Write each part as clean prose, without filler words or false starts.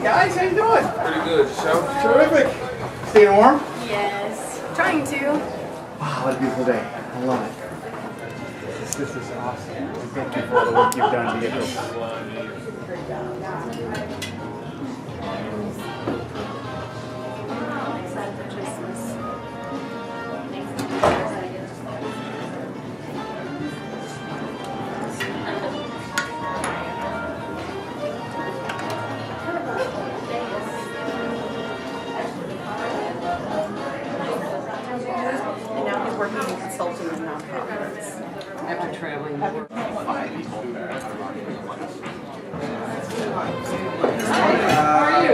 guys, how you doing? Pretty good. Yourself? Terrific. Staying warm? Yes, trying to. Wow, what a beautiful day. I love it. This is awesome. Thank you for all the work you've done to get this. And now he's working as a consultant in nonprofits. After traveling the world. How are you?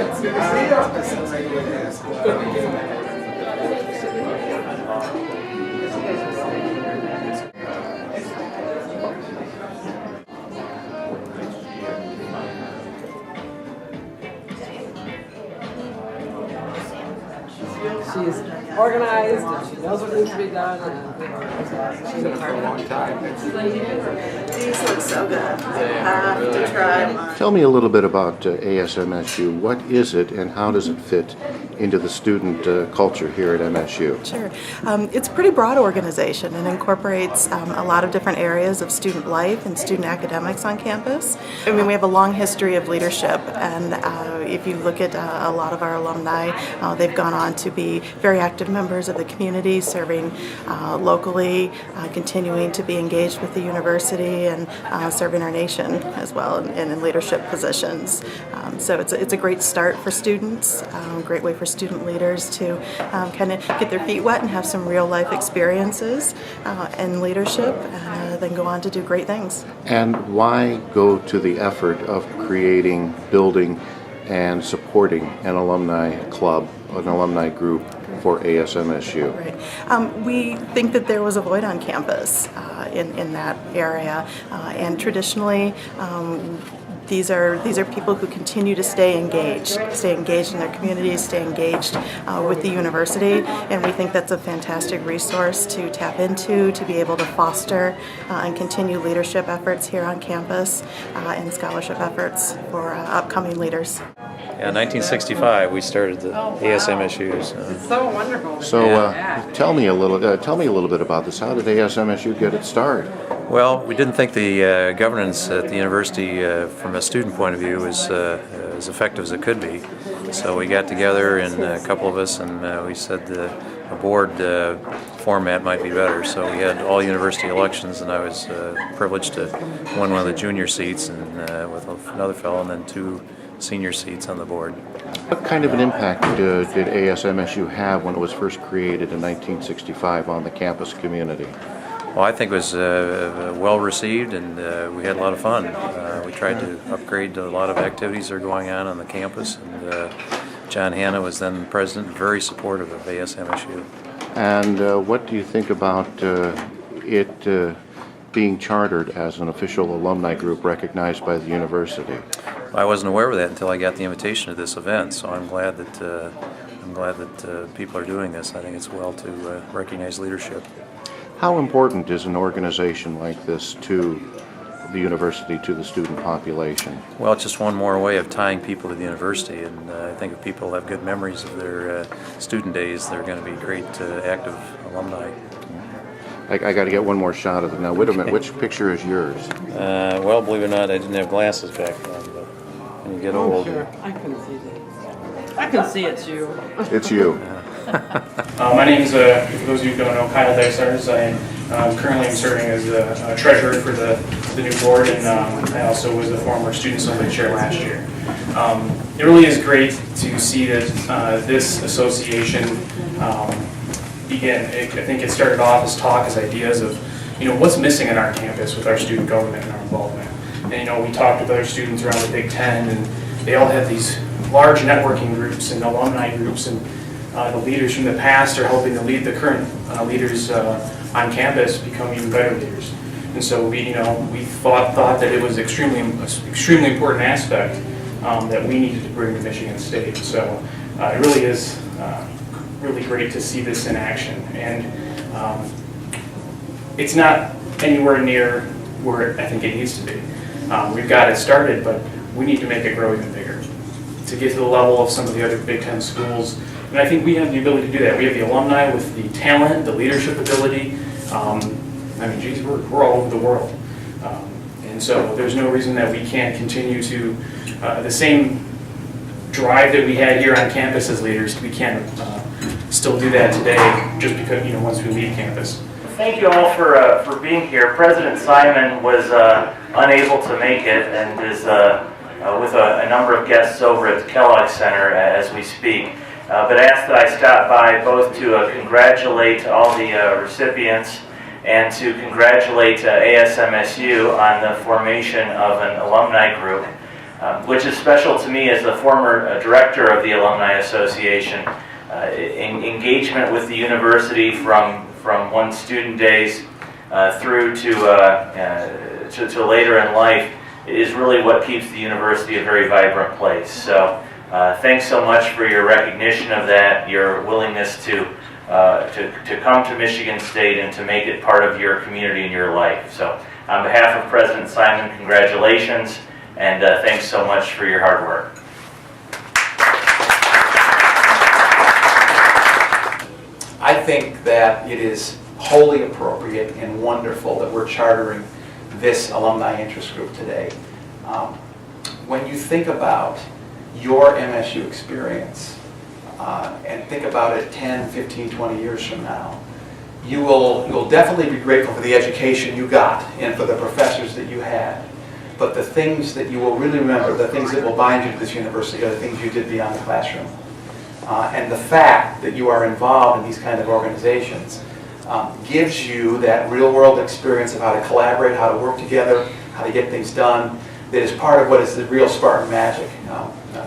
She's organized and she knows what needs to be done, and she's a part of it. These look so good. I have to try one. Tell me a little bit about ASMSU. What is it and how does it fit into the student culture here at MSU? Sure. It's a pretty broad organization and incorporates a lot of different areas of student life and student academics on campus. I mean, we have a long history of leadership, and if you look at a lot of our alumni, they've gone on to be very active members of the community, serving locally, continuing to be engaged with the university, and serving our nation as well and in leadership positions. So it's a great start for students, great way for student leaders to kind of get their feet wet and have some real life experiences in leadership, and then go on to do great things. And why go to the effort of creating, building, and supporting an alumni club, an alumni group for ASMSU? Right. We think that there was a void on campus in that area, and traditionally these are people who continue to stay engaged in their communities, stay engaged with the university, and we think that's a fantastic resource to tap into, to be able to foster and continue leadership efforts here on campus and scholarship efforts for upcoming leaders. Yeah, 1965 we started the ASMSU's. It's so wonderful. So tell me a little bit about this. How did ASMSU get its start? Well, we didn't think the governance at the university, from a student point of view, was as effective as it could be. So we got together, and a couple of us, and we said a board format might be better. So we had all university elections, and I was privileged to win one of the junior seats, and with another fellow, and then 2 senior seats on the board. What kind of an impact did ASMSU have when it was first created in 1965 on the campus community? Well, I think it was well received, and we had a lot of fun. We tried to upgrade a lot of activities that are going on the campus, and John Hanna was then president, very supportive of ASMSU. And what do you think about it being chartered as an official alumni group recognized by the university? I wasn't aware of that until I got the invitation to this event, so I'm glad that people are doing this. I think it's well to recognize leadership. How important is an organization like this to the university, to the student population? Well, it's just one more way of tying people to the university, and I think if people have good memories of their student days, they're going to be great active alumni. I got to get one more shot of it. Now, wait a minute, which picture is yours? Well, believe it or not, I didn't have glasses back then, but when you get old... Sure, I can see that. I can see it's you. It's you. My name is, for those of you who don't know, Dysarz. I'm currently serving as a treasurer for the new board, and I also was the former student assembly chair last year. It really is great to see that this association begin. I think it started off as talk, as ideas of, what's missing on our campus with our student government and our involvement. And we talked with other students around the Big Ten, and they all have these large networking groups and alumni groups, and the leaders from the past are helping to lead the current leaders on campus become even better leaders. And so we thought that it was extremely important aspect that we needed to bring to Michigan State. So it really is really great to see this in action, and it's not anywhere near where I think it needs to be. We've got it started, but we need to make it grow even bigger. to get to the level of some of the other Big Ten schools. And I think we have the ability to do that. We have the alumni with the talent, the leadership ability. I mean, geez, we're all over the world. And so there's no reason that we can't continue to, the same drive that we had here on campus as leaders, we can't still do that today just because, once we leave campus. Thank you all for being here. President Simon was unable to make it and is with a number of guests over at the Kellogg Center as we speak. But I asked that I stop by both to congratulate all the recipients and to congratulate ASMSU on the formation of an alumni group, which is special to me as the former director of the Alumni Association. Engagement with the university from one's student days through to later in life is really what keeps the university a very vibrant place. So thanks so much for your recognition of that, your willingness to come to Michigan State and to make it part of your community and your life. So on behalf of President Simon, congratulations, and thanks so much for your hard work. I think that it is wholly appropriate and wonderful that we're chartering this alumni interest group today. When you think about your MSU experience and think about it 10, 15, 20 years from now, you'll definitely be grateful for the education you got and for the professors that you had. But the things that you will really remember, the things that will bind you to this university, are the things you did beyond the classroom. And the fact that you are involved in these kind of organizations gives you that real-world experience of how to collaborate, how to work together, how to get things done, that is part of what is the real Spartan magic.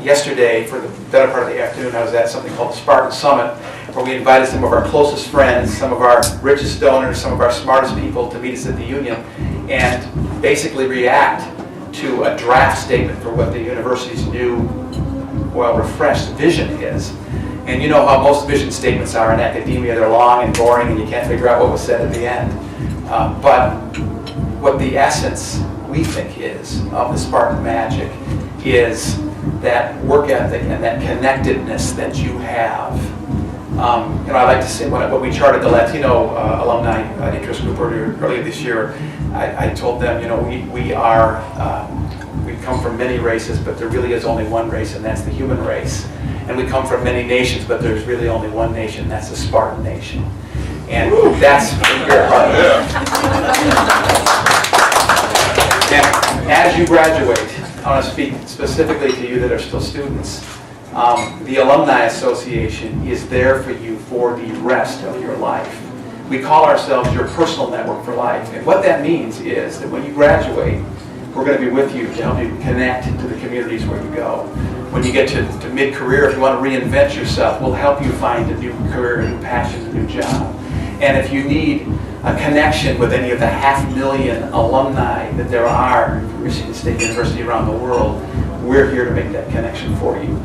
Yesterday, for the better part of the afternoon, I was at something called the Spartan Summit, where we invited some of our closest friends, some of our richest donors, some of our smartest people to meet us at the Union and basically react to a draft statement for what the university's new, well-refreshed vision is. And you know how most vision statements are in academia. They're long and boring and you can't figure out what was said at the end. But what the essence, we think, is of the Spartan magic is that work ethic and that connectedness that you have. I like to say, when we charted the Latino alumni interest group earlier this year, I told them, we come from many races, but there really is only one race, and that's the human race. And we come from many nations, but there's really only one nation, and that's the Spartan nation. And that's your heart. And as you graduate, I want to speak specifically to you that are still students. The Alumni Association is there for you for the rest of your life. We call ourselves your personal network for life. And what that means is that when you graduate, we're going to be with you to help you connect to the communities where you go. When you get to mid-career, if you want to reinvent yourself, we'll help you find a new career, a new passion, a new job. And if you need a connection with any of the 500,000 alumni that there are from Michigan State University around the world, we're here to make that connection for you.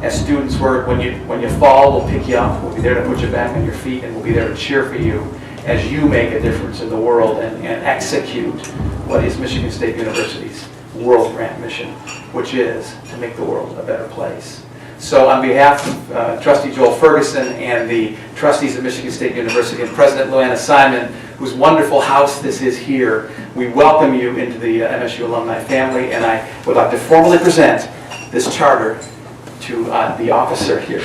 As students, when you fall, we'll pick you up. We'll be there to put you back on your feet, and we'll be there to cheer for you as you make a difference in the world and execute what is Michigan State University's world grant mission, which is to make the world a better place. So on behalf of Trustee Joel Ferguson and the trustees of Michigan State University and President Luana Simon, whose wonderful house this is here, we welcome you into the MSU Alumni family, and I would like to formally present this charter to the officer here.